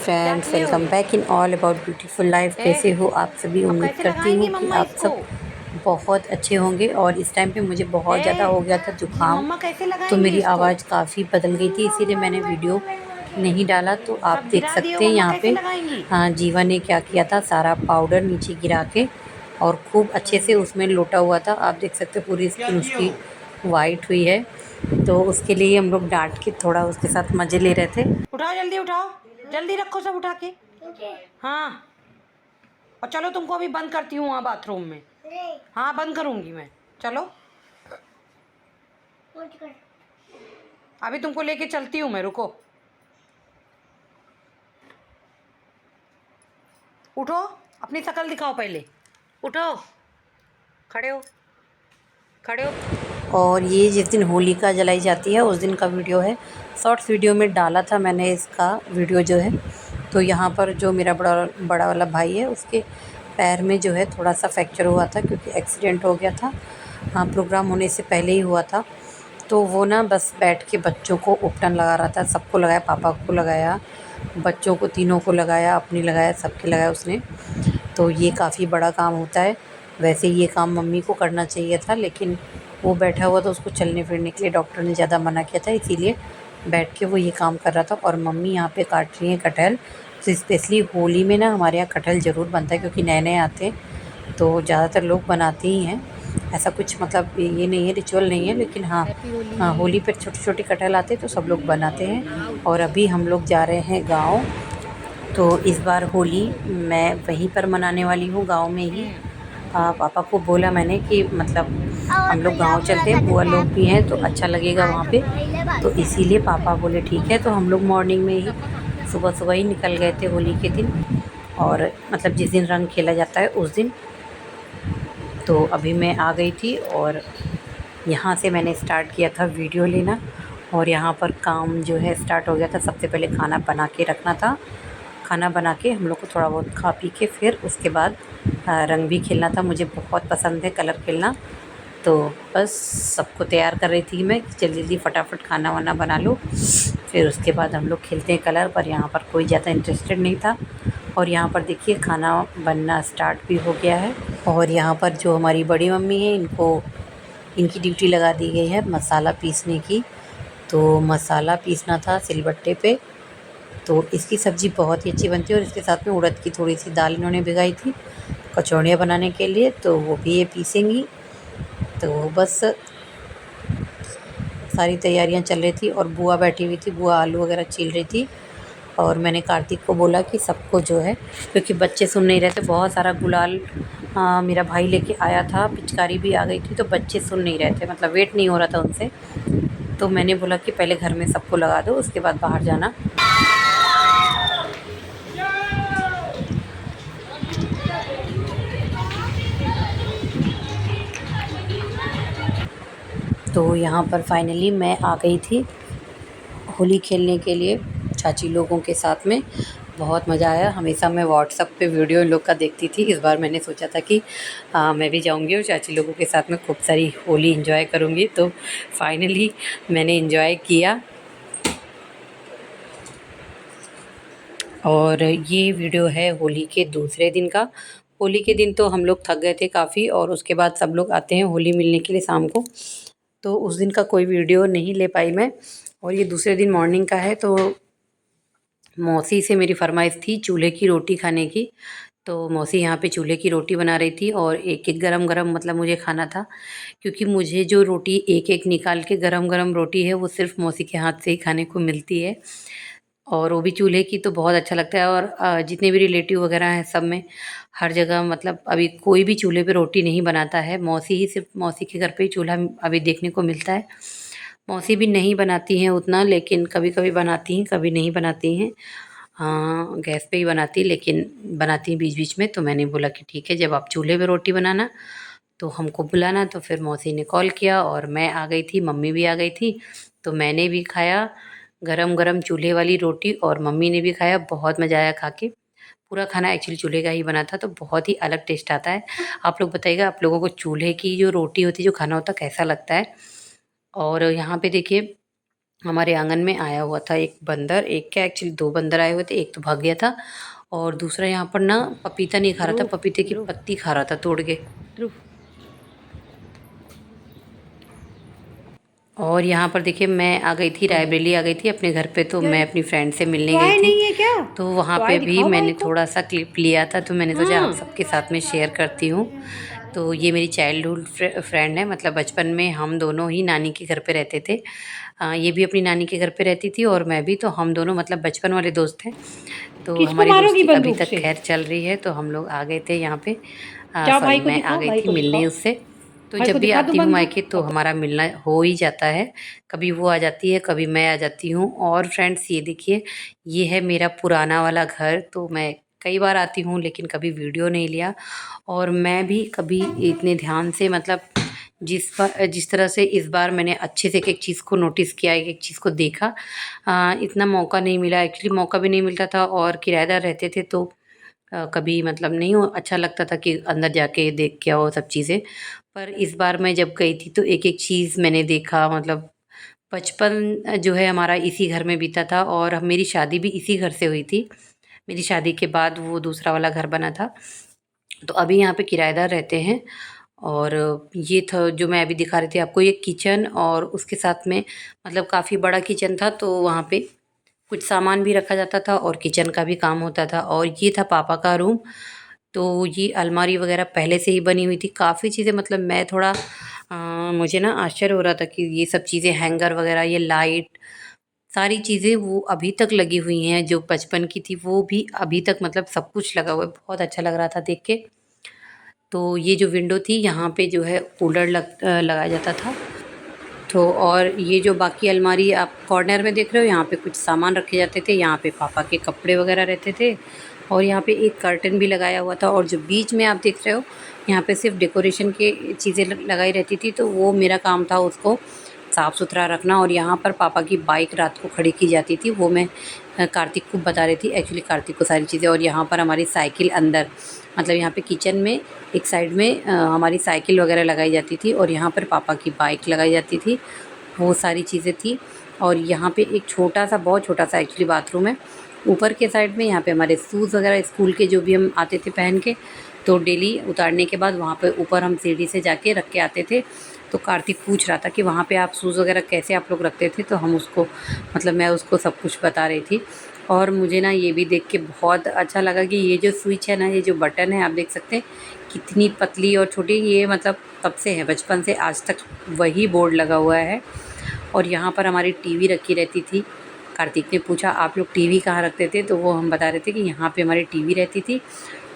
Friends, welcome back in all about beautiful life. कैसे हो आप सभी? अब उम्मीद कैसे करती हूँ लगाएंगी कि मम्मा आप इसको? सब बहुत अच्छे होंगे। और इस टाइम पे मुझे बहुत ज़्यादा हो गया था ये जुकाम, मम्मा कैसे तो लगाएंगे मेरी इसको? आवाज़ काफ़ी बदल गई थी, इसीलिए मैंने वीडियो नहीं डाला। तो आप सब देख गिरा दियो सकते हैं मम्मा, यहाँ कैसे पे लगाएंगी? जीवा ने क्या किया था, सारा पाउडर नीचे गिरा के और खूब अच्छे से उसमें लोटा हुआ था। आप देख सकते हो पूरी स्किन उसकी वाइट हुई है। तो उसके लिए हम लोग डांट के थोड़ा उसके साथ मज़े ले रहे थे। उठाओ, जल्दी उठाओ, जल्दी रखो सब उठा के। हाँ, और चलो तुमको अभी बंद करती हूँ वहाँ बाथरूम में। हाँ, बंद करूँगी मैं। चलो अभी तुमको लेके चलती हूँ मैं, रुको। उठो, अपनी शक्ल दिखाओ पहले। उठो, खड़े हो, खड़े हो। और ये जिस दिन होलिका जलाई जाती है उस दिन का वीडियो है। शॉर्ट्स वीडियो में डाला था मैंने इसका वीडियो जो है। तो यहाँ पर जो मेरा बड़ा बड़ा वाला भाई है, उसके पैर में जो है थोड़ा सा फ्रैक्चर हुआ था, क्योंकि एक्सीडेंट हो गया था। हाँ, प्रोग्राम होने से पहले ही हुआ था। तो वो ना बस बैठ के बच्चों को उपटन लगा रहा था। सबको लगाया, पापा को लगाया, बच्चों को तीनों को लगाया, अपनी लगाया, सबके लगाया उसने। तो ये काफ़ी बड़ा काम होता है। वैसे ये काम मम्मी को करना चाहिए था, लेकिन वो बैठा हुआ था, उसको चलने फिरने के लिए डॉक्टर ने ज़्यादा मना किया था, इसीलिए बैठ के वो ये काम कर रहा था। और मम्मी यहाँ पे काट रही हैं कटहल। तो स्पेशली होली में ना हमारे यहाँ कटहल ज़रूर बनता है, क्योंकि नए नए आते हैं तो ज़्यादातर लोग बनाते ही हैं। ऐसा कुछ मतलब ये नहीं है, रिचुअल नहीं है, लेकिन हाँ, हाँ, होली पर छोटे छोटे कटहल आते हैं तो सब लोग बनाते हैं। और अभी हम लोग जा रहे हैं गाँव। तो इस बार होली मैं वहीं पर मनाने वाली हूँ, गाँव में ही। पापा को बोला मैंने कि मतलब हम लोग गांव चलते हैं, बुआ लोग भी हैं तो अच्छा लगेगा वहाँ पे। तो इसीलिए पापा बोले ठीक है। तो हम लोग मॉर्निंग में ही सुबह सुबह ही निकल गए थे होली के दिन, और मतलब जिस दिन रंग खेला जाता है उस दिन। तो अभी मैं आ गई थी और यहाँ से मैंने स्टार्ट किया था वीडियो लेना। और यहाँ पर काम जो है स्टार्ट हो गया था। सबसे पहले खाना बना के रखना था। खाना बना के हम लोग को थोड़ा बहुत खा पी के फिर उसके बाद रंग भी खेलना था। मुझे बहुत पसंद है कलर खेलना। तो बस सबको तैयार कर रही थी मैं कि जल्दी जल्दी फटाफट खाना वाना बना लो, फिर उसके बाद हम लोग खेलते हैं कलर। पर यहाँ पर कोई ज़्यादा इंटरेस्टेड नहीं था। और यहाँ पर देखिए खाना बनना स्टार्ट भी हो गया है। और यहाँ पर जो हमारी बड़ी मम्मी है, इनकी ड्यूटी लगा दी गई है मसाला पीसने की। तो मसाला पीसना था सिलबट्टे पे। तो इसकी सब्ज़ी बहुत ही अच्छी बनती है। और इसके साथ में उड़द की थोड़ी सी दाल इन्होंने भिगाई थी कचौड़ियाँ बनाने के लिए, तो वो भी ये पीसेंगी। तो बस सारी तैयारियां चल रही थी और बुआ बैठी हुई थी, बुआ आलू वगैरह छील रही थी। और मैंने कार्तिक को बोला कि सबको जो है, क्योंकि बच्चे सुन नहीं रहे थे, बहुत सारा गुलाल मेरा भाई लेके आया था, पिचकारी भी आ गई थी, तो बच्चे सुन नहीं रहे थे, मतलब वेट नहीं हो रहा था उनसे। तो मैंने बोला कि पहले घर में सबको लगा दो, उसके बाद बाहर जाना। तो यहाँ पर फाइनली मैं आ गई थी होली खेलने के लिए चाची लोगों के साथ में। बहुत मज़ा आया। हमेशा मैं व्हाट्सअप पे वीडियो इन लोग का देखती थी, इस बार मैंने सोचा था कि मैं भी जाऊंगी और चाची लोगों के साथ में खूब सारी होली एंजॉय करूंगी। तो फाइनली मैंने एंजॉय किया। और ये वीडियो है होली के दूसरे दिन का। होली के दिन तो हम लोग थक गए थे काफ़ी, और उसके बाद सब लोग आते हैं होली मिलने के लिए शाम को। तो उस दिन का कोई वीडियो नहीं ले पाई मैं। और ये दूसरे दिन मॉर्निंग का है। तो मौसी से मेरी फरमाइश थी चूल्हे की रोटी खाने की। तो मौसी यहाँ पे चूल्हे की रोटी बना रही थी, और एक एक गरम गरम मतलब मुझे खाना था, क्योंकि मुझे जो रोटी एक एक निकाल के गरम गरम रोटी है वो सिर्फ मौसी के हाथ से ही खाने को मिलती है। और वो भी चूल्हे की, तो बहुत अच्छा लगता है। और जितने भी रिलेटिव वगैरह हैं सब में, हर जगह मतलब अभी कोई भी चूल्हे पे रोटी नहीं बनाता है। मौसी ही, सिर्फ मौसी के घर पे ही चूल्हा अभी देखने को मिलता है। मौसी भी नहीं बनाती हैं उतना, लेकिन कभी कभी बनाती हैं, कभी नहीं बनाती हैं। हाँ, गैस पे ही बनाती, लेकिन बनाती हैं बीच बीच में। तो मैंने बोला कि ठीक है, जब आप चूल्हे पे रोटी बनाना तो हमको बुलाना। तो फिर मौसी ने कॉल किया और मैं आ गई थी, मम्मी भी आ गई थी। तो मैंने भी खाया गरम गरम चूल्हे वाली रोटी, और मम्मी ने भी खाया। बहुत मज़ा आया खा के। पूरा खाना एक्चुअली चूल्हे का ही बना था, तो बहुत ही अलग टेस्ट आता है। आप लोग बताइएगा, आप लोगों को चूल्हे की जो रोटी होती है, जो खाना होता है, कैसा लगता है। और यहाँ पे देखिए हमारे आंगन में आया हुआ था एक बंदर, एक क्या एक्चुअली 2 बंदर आए हुए थे, एक तो भाग गया था और दूसरा यहाँ पर ना पपीता नहीं खा रहा था, पपीते की पत्ती खा रहा था तोड़ के। और यहाँ पर देखिए मैं आ गई थी, रायबरेली आ गई थी अपने घर पे, तो मैं अपनी फ्रेंड से मिलने गई नहीं थी। है क्या? तो वहाँ पे भी मैंने थोड़ा सा क्लिप लिया था, तो मैंने सोचा आप सबके साथ में शेयर करती हूँ। तो ये मेरी चाइल्डहुड फ्रेंड है, मतलब बचपन में हम दोनों ही नानी के घर पे रहते थे। ये भी अपनी नानी के घर पे रहती थी और मैं भी, तो हम दोनों मतलब बचपन वाले दोस्त हैं। तो किसको हमारी मारोगी दोस्ती अभी बंदूक तक से? खैर चल रही है। तो हम लोग आ गए थे यहाँ पे, जाओ सॉरी भाई को मैं आ दिखाओ, गई भाई थी को मिलने दिखाओ। उससे। तो भाई जब को भी दिखा दूं आती हूँ बंदूक? मायके तो हमारा मिलना हो ही जाता है। कभी वो आ जाती है, कभी मैं आ जाती हूँ। और फ्रेंड्स ये देखिए, ये है मेरा पुराना वाला घर। तो मैं कई बार आती हूँ लेकिन कभी वीडियो नहीं लिया। और मैं भी कभी इतने ध्यान से, मतलब जिस तरह से इस बार मैंने अच्छे से एक एक चीज़ को नोटिस किया, एक एक चीज़ को देखा, इतना मौका नहीं मिला। एक्चुअली मौका भी नहीं मिलता था और किराएदार रहते थे तो कभी मतलब नहीं हो अच्छा लगता था कि अंदर जाके देख के आओ सब चीज़ें। पर इस बार मैं जब गई थी तो एक-एक चीज़ मैंने देखा, मतलब बचपन जो है हमारा इसी घर में बीता था और मेरी शादी भी इसी घर से हुई थी। मेरी शादी के बाद वो दूसरा वाला घर बना था। तो अभी यहाँ पे किराएदार रहते हैं। और ये था जो मैं अभी दिखा रही थी आपको, ये किचन और उसके साथ में मतलब काफ़ी बड़ा किचन था, तो वहाँ पे कुछ सामान भी रखा जाता था और किचन का भी काम होता था। और ये था पापा का रूम। तो ये अलमारी वगैरह पहले से ही बनी हुई थी, काफ़ी चीज़ें, मतलब मैं थोड़ा मुझे ना आश्चर्य हो रहा था कि ये सब चीज़ें, हैंगर वगैरह, ये लाइट, सारी चीज़ें वो अभी तक लगी हुई हैं, जो बचपन की थी वो भी अभी तक, मतलब सब कुछ लगा हुआ है। बहुत अच्छा लग रहा था देख के। तो ये जो विंडो थी यहाँ पे जो है कूलर लगाया जाता था। तो और ये जो बाकी अलमारी आप कॉर्नर में देख रहे हो, यहाँ पे कुछ सामान रखे जाते थे, यहाँ पे पापा के कपड़े वगैरह रहते थे। और यहाँ पे एक कर्टन भी लगाया हुआ था। और जो बीच में आप देख रहे हो, यहाँ पे सिर्फ डेकोरेशन की चीज़ें लगाई रहती थी, तो वो मेरा काम था उसको साफ़ सुथरा रखना। और यहाँ पर पापा की बाइक रात को खड़ी की जाती थी, वो मैं कार्तिक को बता रही थी, एक्चुअली कार्तिक को सारी चीज़ें। और यहाँ पर हमारी साइकिल अंदर, मतलब यहाँ पे किचन में एक साइड में हमारी साइकिल वगैरह लगाई जाती थी और यहाँ पर पापा की बाइक लगाई जाती थी, वो सारी चीज़ें थी। और यहाँ पे एक छोटा सा, बहुत छोटा सा एक्चुअली बाथरूम है ऊपर के साइड में। यहाँ पे हमारे शूज़ वगैरह स्कूल के जो भी हम आते थे पहन के, तो डेली उतारने के बाद वहाँ पे ऊपर हम सीढ़ी से जाके रख के आते थे। तो कार्तिक पूछ रहा था कि वहाँ पे आप शूज़ वगैरह कैसे आप लोग रखते थे, तो हम उसको, मतलब मैं उसको सब कुछ बता रही थी। और मुझे ना ये भी देख के बहुत अच्छा लगा कि ये जो स्विच है ना, ये जो बटन है, आप देख सकते हैं कितनी पतली और छोटी, ये मतलब तब से है, बचपन से आज तक वही बोर्ड लगा हुआ है। और यहाँ पर हमारी टीवी रखी रहती थी। कार्तिक ने पूछा आप लोग टीवी कहाँ रखते थे, तो वो हम बता रहे थे कि यहाँ पे हमारी टीवी रहती थी।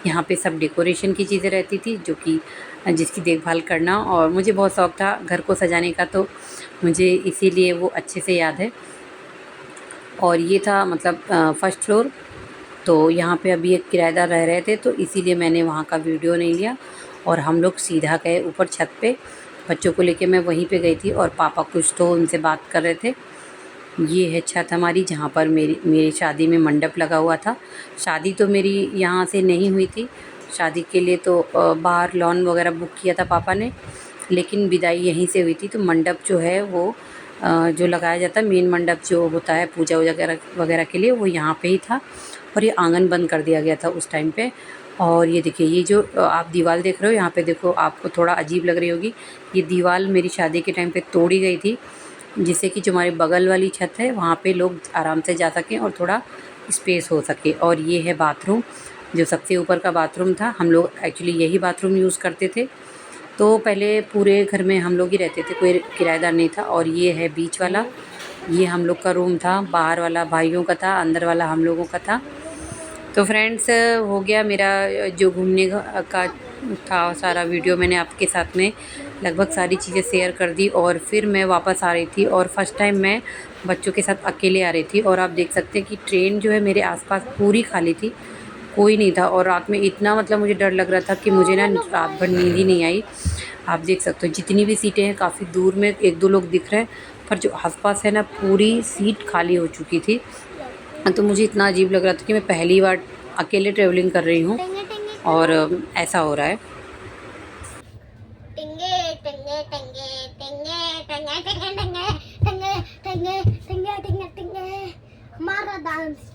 यहाँ पे सब डेकोरेशन की चीज़ें रहती थी, जो कि जिसकी देखभाल करना, और मुझे बहुत शौक़ था घर को सजाने का, तो मुझे इसीलिए वो अच्छे से याद है। और ये था मतलब फर्स्ट फ्लोर। तो यहाँ पे अभी एक किराएदार रह रहे थे, तो इसीलिए मैंने वहाँ का वीडियो नहीं लिया। और हम लोग सीधा गए ऊपर छत पे, बच्चों को लेके मैं वहीं पे गई थी और पापा कुछ तो उनसे बात कर रहे थे। ये है छत हमारी, जहाँ पर मेरी शादी में मंडप लगा हुआ था। शादी तो मेरी यहाँ से नहीं हुई थी, शादी के लिए तो बाहर लॉन वगैरह बुक किया था पापा ने, लेकिन विदाई यहीं से हुई थी। तो मंडप जो है वो जो लगाया जाता है, मेन मंडप जो होता है पूजा वगैरह वगैरह के लिए, वो यहाँ पे ही था। और ये आंगन बंद कर दिया गया था उस टाइम पे। और ये देखिए, ये जो आप दीवार देख रहे हो यहाँ पे, देखो आपको थोड़ा अजीब लग रही होगी, ये दीवार मेरी शादी के टाइम पे तोड़ी गई थी, जिससे कि जो हमारे बगल वाली छत है वहाँ पे लोग आराम से जा सकें और थोड़ा स्पेस हो सके। और ये है बाथरूम, जो सबसे ऊपर का बाथरूम था। हम लोग एक्चुअली यही बाथरूम यूज़ करते थे। तो पहले पूरे घर में हम लोग ही रहते थे, कोई किराएदार नहीं था। और ये है बीच वाला, ये हम लोग का रूम था, बाहर वाला भाइयों का था, अंदर वाला हम लोगों का था। तो फ्रेंड्स, हो गया मेरा जो घूमने का था सारा वीडियो, मैंने आपके साथ में लगभग सारी चीज़ें शेयर कर दी। और फिर मैं वापस आ रही थी और फर्स्ट टाइम मैं बच्चों के साथ अकेले आ रही थी। और आप देख सकते हैं कि ट्रेन जो है मेरे आसपास पूरी खाली थी, कोई नहीं था। और रात में इतना, मतलब मुझे डर लग रहा था कि मुझे ना रात भर नींद ही नहीं आई। आप देख सकते हो जितनी भी सीटें हैं, काफ़ी दूर में एक दो लोग दिख रहे हैं, पर जो आसपास है ना, पूरी सीट खाली हो चुकी थी। तो मुझे इतना अजीब लग रहा था कि मैं पहली बार अकेले ट्रैवलिंग कर रही हूँ और ऐसा हो रहा है। टिंगे टिंगे टिंगे टिंगे टिंगे टिंगे टिंगे टिंगे टिंगे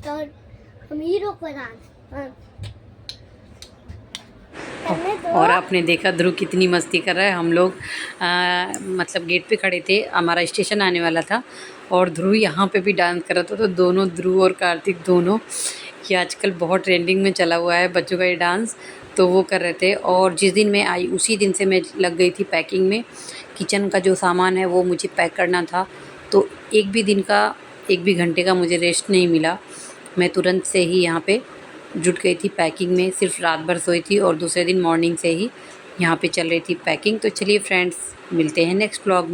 तो हम हीरो को डांस करने दो। और आपने देखा ध्रुव कितनी मस्ती कर रहा है। हम लोग मतलब गेट पे खड़े थे, हमारा स्टेशन आने वाला था और ध्रुव यहाँ पे भी डांस कर रहा था। तो दोनों, ध्रुव और कार्तिक दोनों, ये आजकल बहुत ट्रेंडिंग में चला हुआ है बच्चों का ये डांस, तो वो कर रहे थे। और जिस दिन मैं आई उसी दिन से मैं लग गई थी पैकिंग में। किचन का जो सामान है वो मुझे पैक करना था, तो एक भी घंटे का मुझे रेस्ट नहीं मिला। मैं तुरंत से ही यहाँ पे जुट गई थी पैकिंग में। सिर्फ रात भर सोई थी और दूसरे दिन मॉर्निंग से ही यहाँ पे चल रही थी पैकिंग। तो चलिए फ्रेंड्स, मिलते हैं नेक्स्ट व्लॉग में।